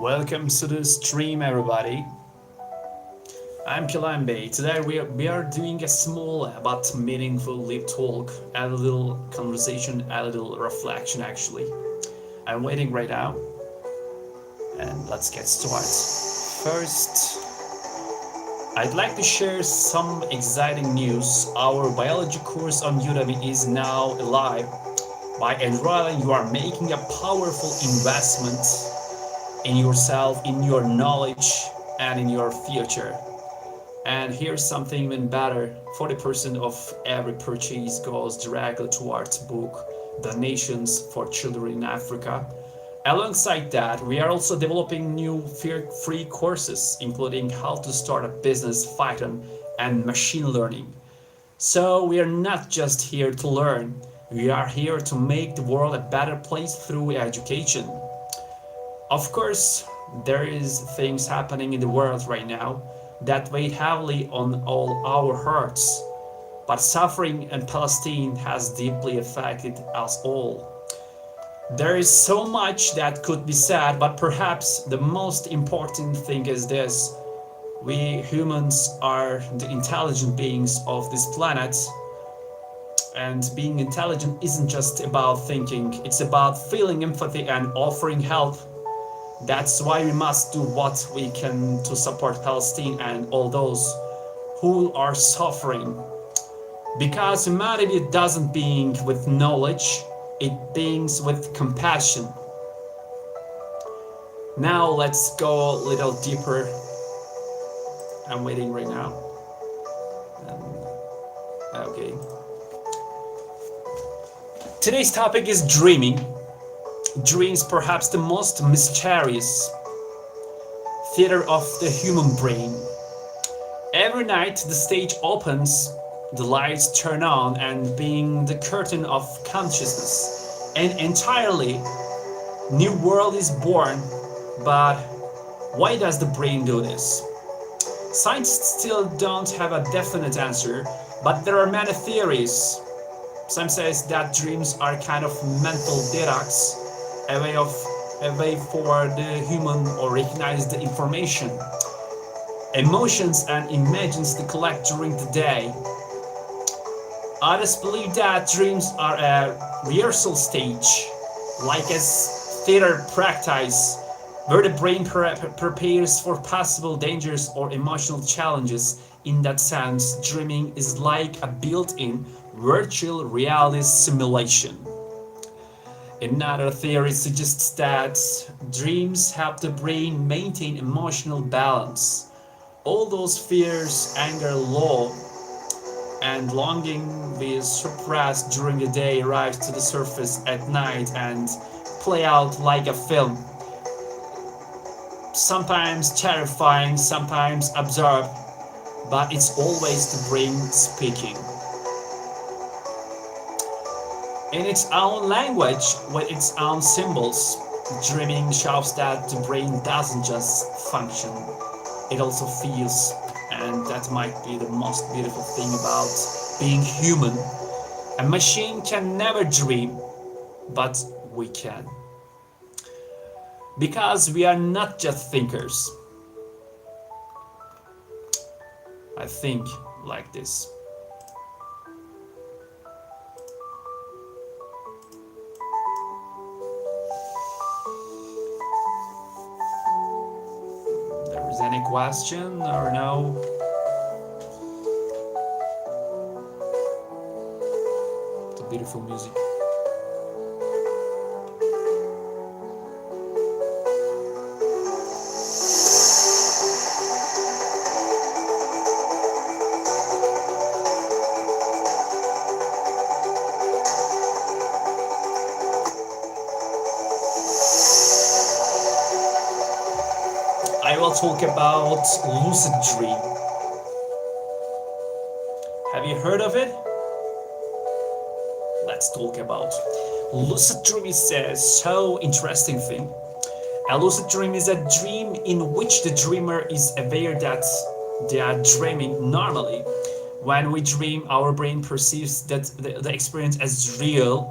Welcome to the stream, everybody. I'm Kealion Bay. Today we are doing a small but meaningful live talk, a little conversation, a little reflection actually. I'm waiting right now and let's get started. First, I'd like to share some exciting news. Our biology course on Udemy is now live. By enrolling, you are making a powerful investment in yourself, in your knowledge, and in your future. And here's something even better: 40% of every purchase goes directly towards book donations for children in Africa. Alongside that, we are also developing new free courses, including how to start a business, Python, and machine learning. So we are not just here to learn, we are here to make the world a better place through education. Of course, there is things happening in the world right now that weigh heavily on all our hearts. But suffering in Palestine has deeply affected us all. There is so much that could be said, but perhaps the most important thing is this: we humans are the intelligent beings of this planet, and being intelligent isn't just about thinking, it's about feeling empathy and offering help. That's why we must do what we can to support Palestine and all those who are suffering. Because humanity doesn't begin with knowledge, it begins with compassion. Now let's go a little deeper. I'm waiting right now. Okay. Today's topic is dreaming. Dreams, perhaps the most mysterious theater of the human brain. Every night the stage opens, the lights turn on, and being the curtain of consciousness, an entirely new world is born. But why does the brain do this? Scientists still don't have a definite answer, but there are many theories. Some says that dreams are kind of mental detox, a way for the human or recognize the information, emotions and images to collect during the day. Others believe that dreams are a rehearsal stage, like a theater practice, where the brain prepares for possible dangers or emotional challenges. In that sense, dreaming is like a built-in virtual reality simulation. Another theory suggests that dreams help the brain maintain emotional balance. All those fears, anger, love, and longing we suppress during the day rise to the surface at night and play out like a film. Sometimes terrifying, sometimes absurd, but it's always the brain speaking. In its own language, with its own symbols, dreaming shows that the brain doesn't just function, it also feels. And that might be the most beautiful thing about being human. A machine can never dream, but we can. Because we are not just thinkers. I think like this. Any question or no? It's beautiful music. I will talk about lucid dream. Have you heard of it? Let's talk about lucid dream. Is a so interesting thing. A lucid dream is a dream in which the dreamer is aware that they are dreaming. Normally, when we dream, our brain perceives that the experience as real.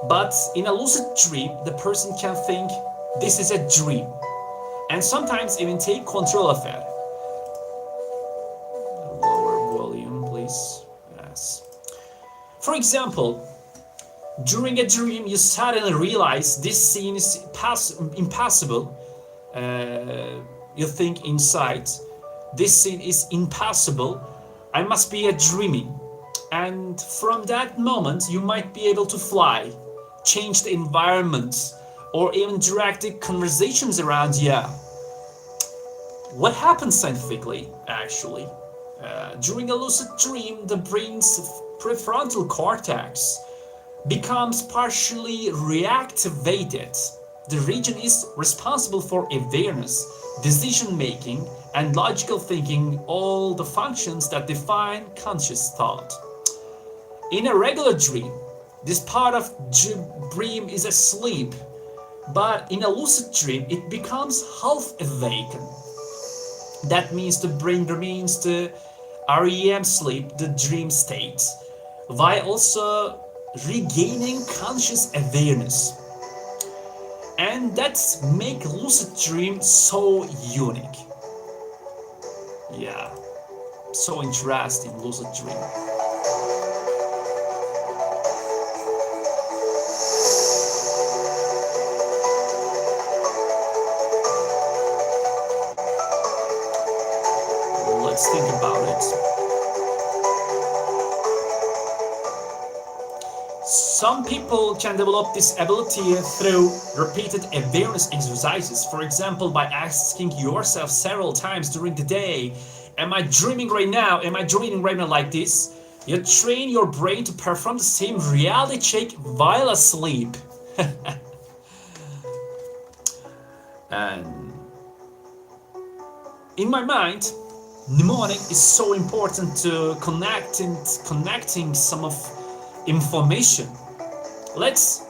But in a lucid dream, the person can think This is a dream, and sometimes even take control of it. Lower volume, please. Yes. For example, during a dream, you suddenly realize this scene is impossible. You think inside, this scene is impossible. I must be a dreaming. And from that moment, you might be able to fly, change the environment, or even direct the conversations around you. What happens scientifically, actually? During a lucid dream, the brain's prefrontal cortex becomes partially reactivated. The region is responsible for awareness, decision making, and logical thinking, all the functions that define conscious thought. In a regular dream, this part of dream is asleep, but in a lucid dream, it becomes half awakened. That means the brain remains the REM sleep, the dream state, while also regaining conscious awareness. And that's make lucid dream so unique. Yeah, so interesting lucid dream. Let's think about it. Some people can develop this ability through repeated awareness exercises. For example, by asking yourself several times during the day, am I dreaming right now? Am I dreaming right now like this? You train your brain to perform the same reality check while asleep. And in my mind, mnemonic is so important to connecting some of information. Let's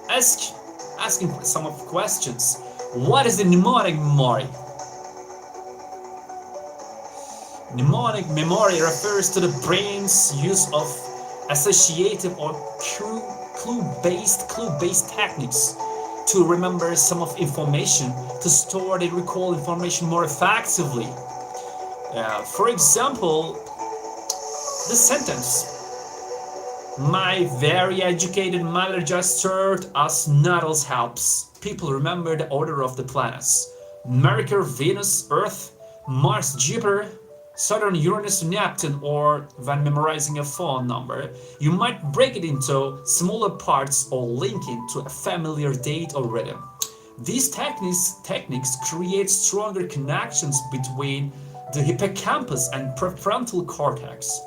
asking some of questions. What is the mnemonic memory? Mnemonic memory refers to the brain's use of associative or clue-based techniques to remember some of information, to store and recall information more effectively. For example, the sentence, my very educated mother just served us noodles helps people remember the order of the planets. Mercury, Venus, Earth, Mars, Jupiter, Saturn, Uranus, Neptune, or when memorizing a phone number, you might break it into smaller parts or link it to a familiar date or rhythm. These techniques create stronger connections between the hippocampus and prefrontal cortex,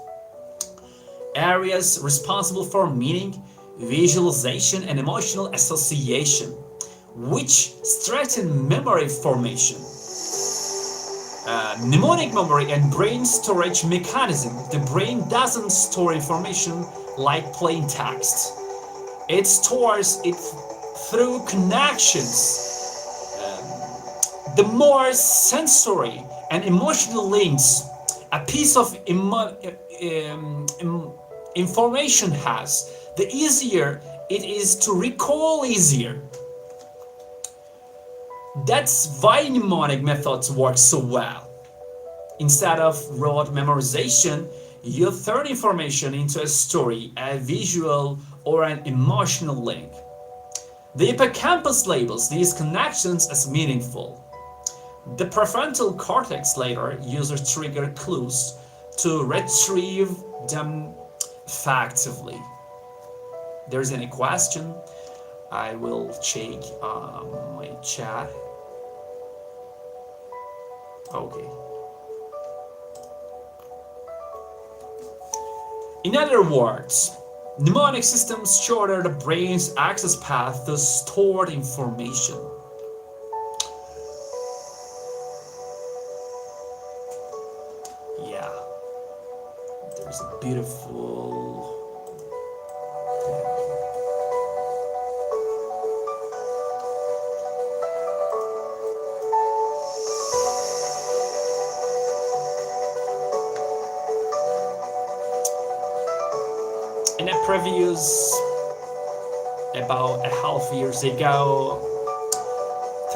areas responsible for meaning, visualization, and emotional association, which strengthen memory formation. Mnemonic memory and brain storage mechanism. The brain doesn't store information like plain text. It stores it through connections. The more sensory and emotional links a piece of information has, the easier it is to recall easier. That's why mnemonic methods work so well. Instead of rote memorization, you turn information into a story, a visual, or an emotional link. The hippocampus labels these connections as meaningful. The prefrontal cortex later uses trigger clues to retrieve them effectively. There's any question? I will check my chat. Okay. In other words, mnemonic systems shorten the brain's access path to stored information. Yeah, there's a beautiful... In a previous, about a half years ago,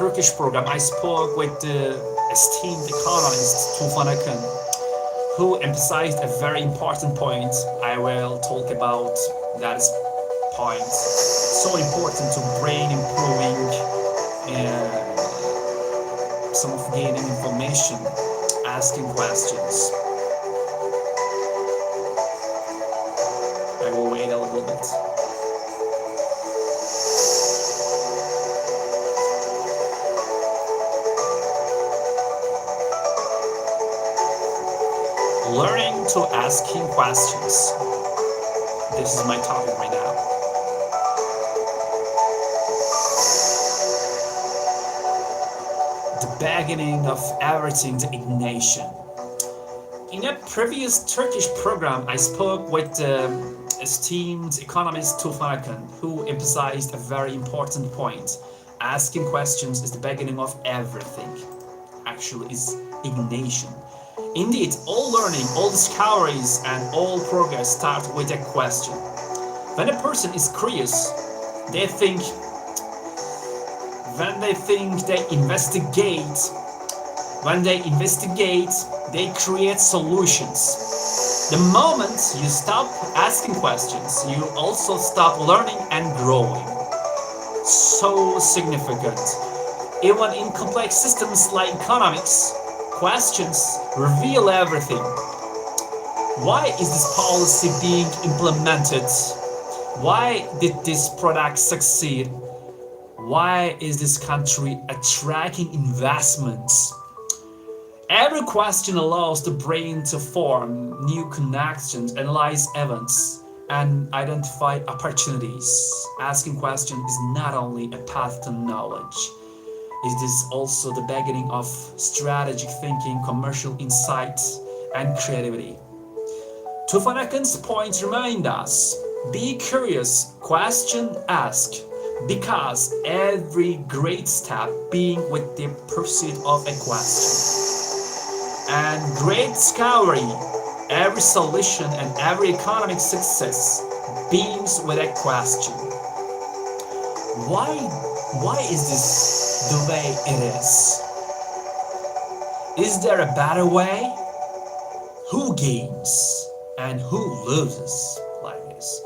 Turkish program, I spoke with the esteemed economist Tufan Akın, who emphasized a very important point. I will talk about that point. So important to brain improving, some of gaining information, asking questions. I will wait a little bit. Learning to asking questions. This is my topic right now. The beginning of everything, the ignition. In a previous Turkish program, I spoke with the esteemed economist Tufan Akın, who emphasized a very important point. Asking questions is the beginning of everything. Actually, is ignition. Indeed, all learning, all discoveries, and all progress start with a question. When a person is curious, they think, they investigate. When they investigate, they create solutions. The moment you stop asking questions, you also stop learning and growing. So significant. Even in complex systems like economics, questions reveal everything. Why is this policy being implemented? Why did this product succeed? Why is this country attracting investments? Every question allows the brain to form new connections, analyze events, and identify opportunities. Asking questions is not only a path to knowledge. It is also the beginning of strategic thinking, commercial insight, and creativity. Tufan Akın's points remind us, be curious, question, ask, because every great step being with the pursuit of a question. And great discovery, every solution and every economic success begins with a question. Why is this the way it is? Is there a better way? Who gains and who loses like this?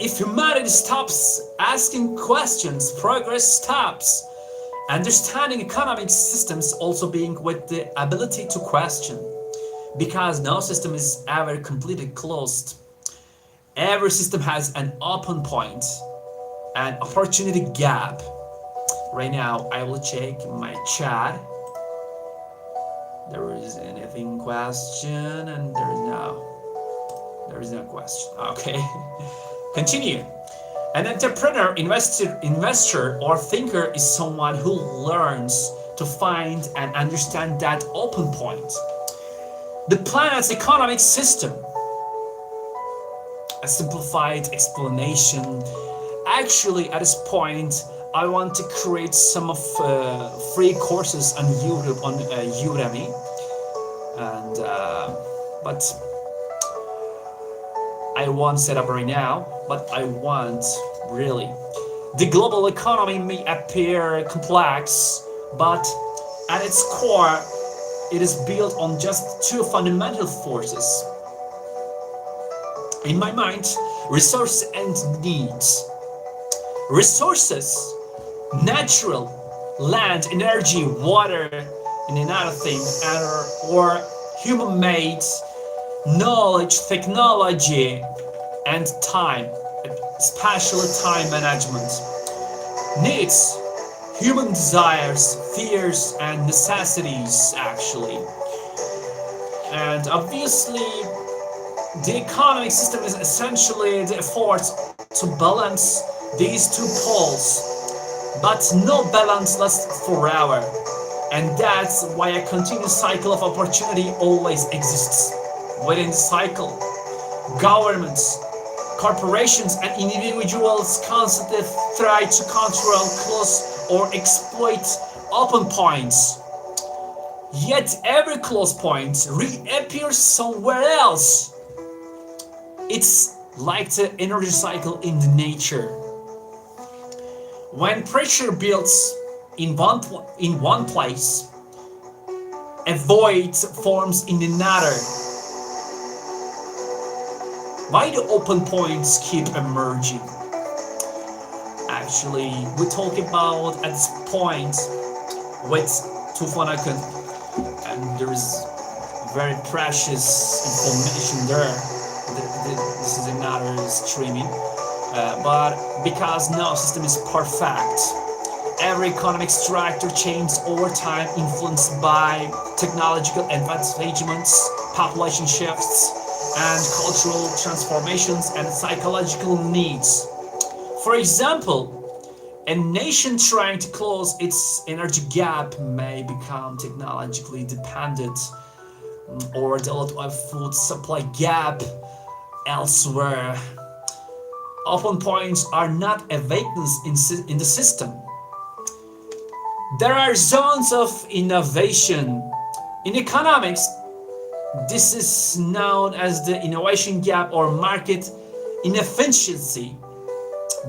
If humanity stops asking questions, progress stops. Understanding economic systems also being with the ability to question, because no system is ever completely closed. Every system has an open point, an opportunity gap. Right now, I will check my chat. There is anything question, and there is no question. Okay, continue. An entrepreneur, investor, or thinker is someone who learns to find and understand that open point. The planet's economic system. A simplified explanation. Actually, at this point, I want to create some of free courses on YouTube, on Udemy, and but I won't set up right now. But I want really. The global economy may appear complex, but at its core, it is built on just two fundamental forces. In my mind, resources and needs. Resources, natural, land, energy, water, and another thing, or human-made, knowledge, technology, and time, especially time management. Needs, human desires, fears, and necessities, actually. And obviously, the economic system is essentially the effort to balance these two poles, but no balance lasts forever. And that's why a continuous cycle of opportunity always exists. Within the cycle, governments, corporations, and individuals constantly try to control, close, or exploit open points. Yet every close point reappears somewhere else. It's like the energy cycle in the nature. When pressure builds, in one place, a void forms in another. Why do open points keep emerging? Actually, we talk about at this point with Tufanakun, and there is very precious information there. This is another streaming, but because no system is perfect, every economic structure changes over time, influenced by technological advancements, population shifts, and cultural transformations and psychological needs. For example, a nation trying to close its energy gap may become technologically dependent or develop a food supply gap elsewhere. Open points are not a vacancy in the system. There are zones of innovation. In economics, this is known as the innovation gap or market inefficiency.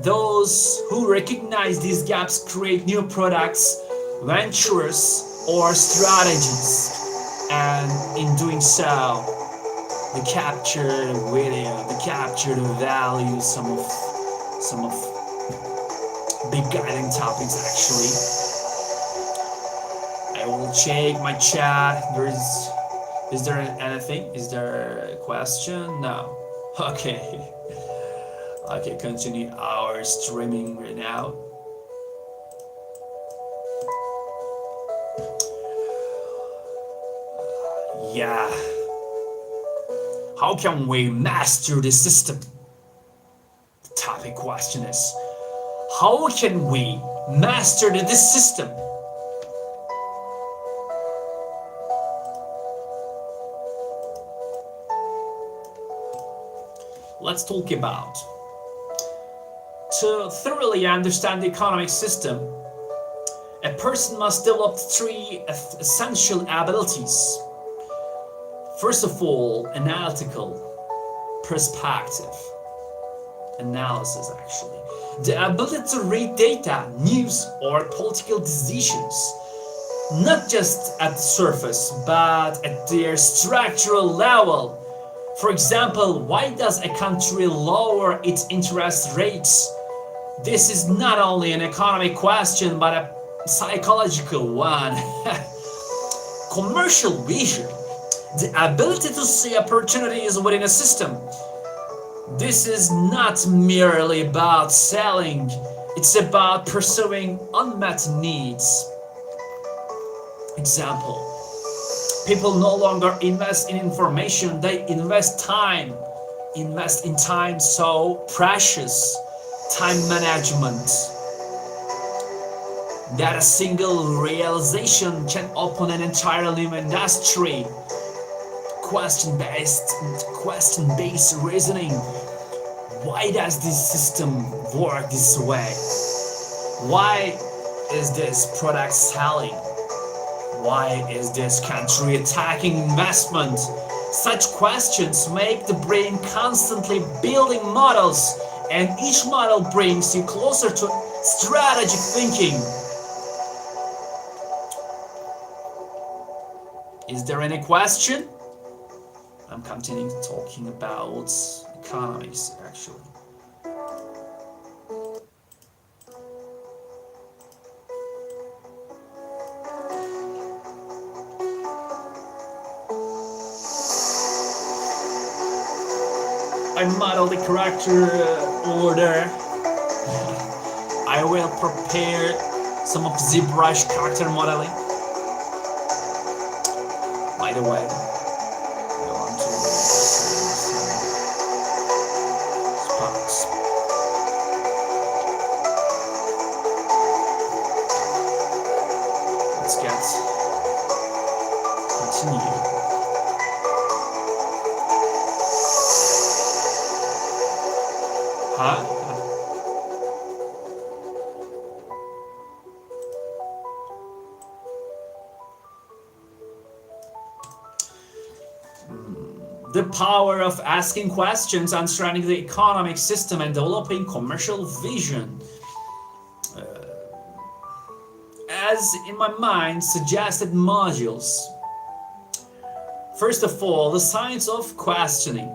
Those who recognize these gaps create new products, ventures, or strategies, and in doing so, they capture the video, they capture the value, some of big guiding topics actually. I will check my chat. Is there anything? Is there a question? No. Okay. Okay, continue our streaming right now. Yeah. How can we master the system? The topic question is, how can we master this system? Let's talk about. To thoroughly understand the economic system, a person must develop three essential abilities. First of all, analytical perspective. Analysis, actually. The ability to read data, news, or political decisions, not just at the surface, but at their structural level. For example, why does a country lower its interest rates? This is not only an economic question, but a psychological one. Commercial vision, the ability to see opportunities within a system. This is not merely about selling, it's about pursuing unmet needs. Example, people no longer invest in information, they invest time. Invest in time, so precious. Time management. That a single realization can open an entire new industry. Question-based reasoning. Why does this system work this way? Why is this product selling? Why is this country attacking investment? Such questions make the brain constantly building models, and each model brings you closer to strategic thinking. Is there any question? I'm continuing talking about economics, actually. I model the character order. I will prepare some of ZBrush character modeling. By the way, I want to spots. Let's get continue. Huh? The power of asking questions, understanding the economic system, and developing commercial vision. has in my mind suggested modules. First of all, the science of questioning.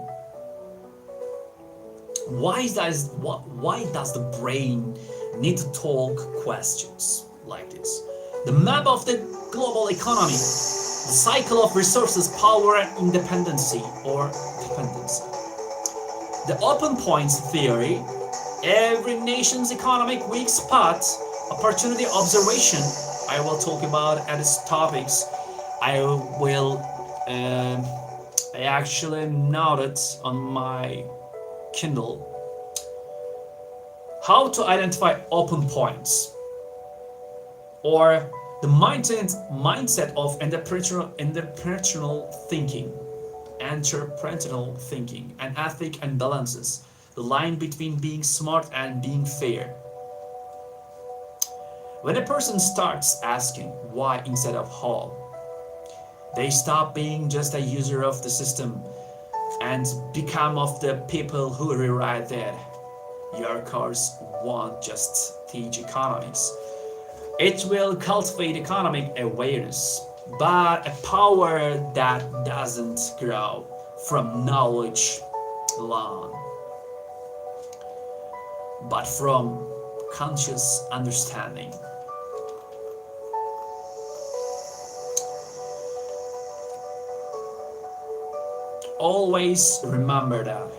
Why does the brain need to talk questions like this? The map of the global economy, the cycle of resources, power, and independency or dependency. The open points theory, every nation's economic weak spot, opportunity observation. I will talk about as topics. I actually noted on my Kindle how to identify open points, or the mindset of entrepreneurial thinking, and ethic and balances, the line between being smart and being fair. When a person starts asking why instead of how, they stop being just a user of the system and become of the people who rewrite that. Your course won't just teach economics. It will cultivate economic awareness, but a power that doesn't grow from knowledge alone, but from conscious understanding. Always remember that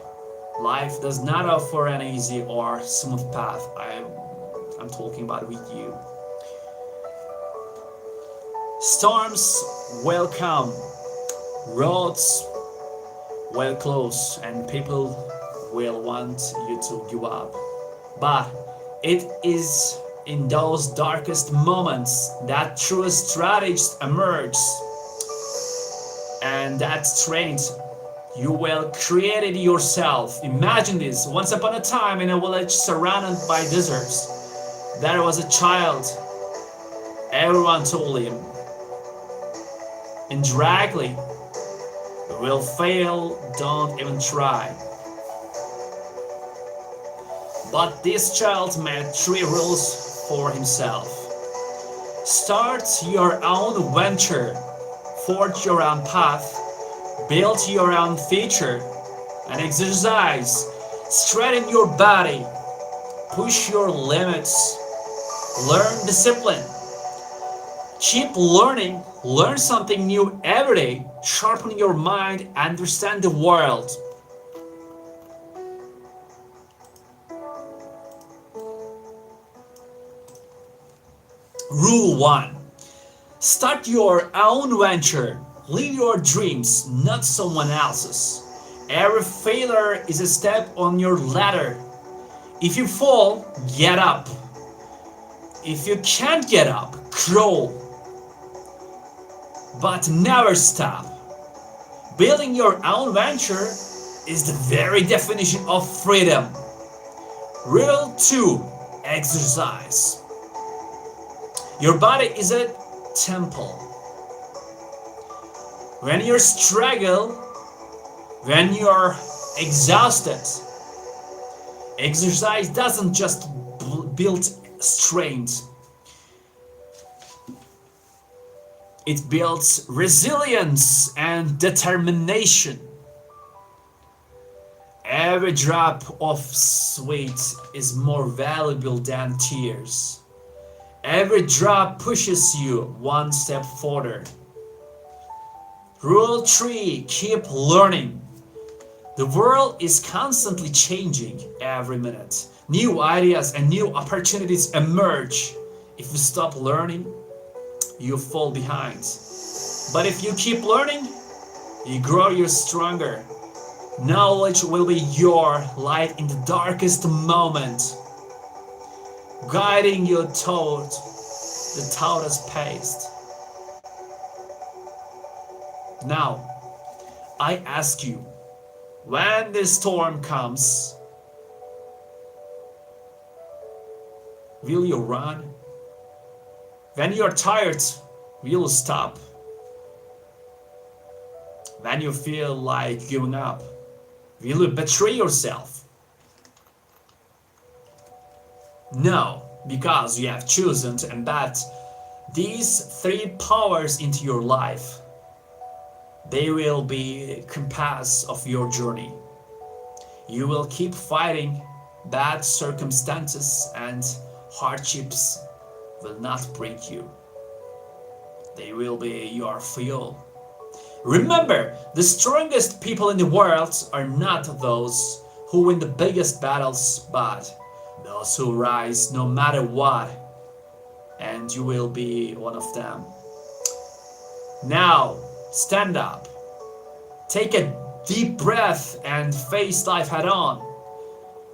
life does not offer an easy or smooth path. I'm talking about with you. Storms will come, roads will close, and people will want you to give up. But it is in those darkest moments that true strategies emerge, and that strength you will create it yourself. Imagine this. Once upon a time, in a village surrounded by deserts, there was a child. Everyone told him indirectly, "You will fail, don't even try." But this child made 3 rules for himself. Start your own venture, forge your own path, build your own future, and exercise. Strengthen your body, push your limits, learn discipline. Keep learning, learn something new every day, sharpen your mind, understand the world. Rule 1. Start your own venture. Live your dreams, not someone else's. Every failure is a step on your ladder. If you fall, get up. If you can't get up, crawl. But never stop. Building your own venture is the very definition of freedom. Rule 2. Exercise. Your body is a temple. When you struggle, when you're exhausted, exercise doesn't just build strength. It builds resilience and determination. Every drop of sweat is more valuable than tears. Every drop pushes you one step further. Rule 3. Keep learning. The world is constantly changing every minute. New ideas and new opportunities emerge. If you stop learning, you fall behind. But if you keep learning, you grow, you're stronger. Knowledge will be your light in the darkest moment, guiding you toward the toughest pace. Now, I ask you, when the storm comes, will you run? When you're tired, will you stop? When you feel like giving up, will you betray yourself? No, because you have chosen to embed These three powers into your life, they will be compass of your journey. You will keep fighting bad circumstances, and hardships will not break you. They will be your fuel. Remember, the strongest people in the world are not those who win the biggest battles, but those who rise no matter what. And you will be one of them. Now, stand up. Take a deep breath and face life head on.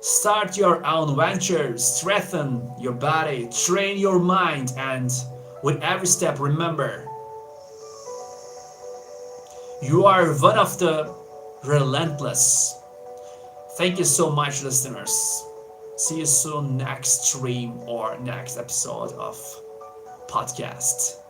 Start your own venture, strengthen your body, train your mind, and with every step, remember, you are one of the relentless. Thank you so much, listeners. See you soon next stream or next episode of podcast.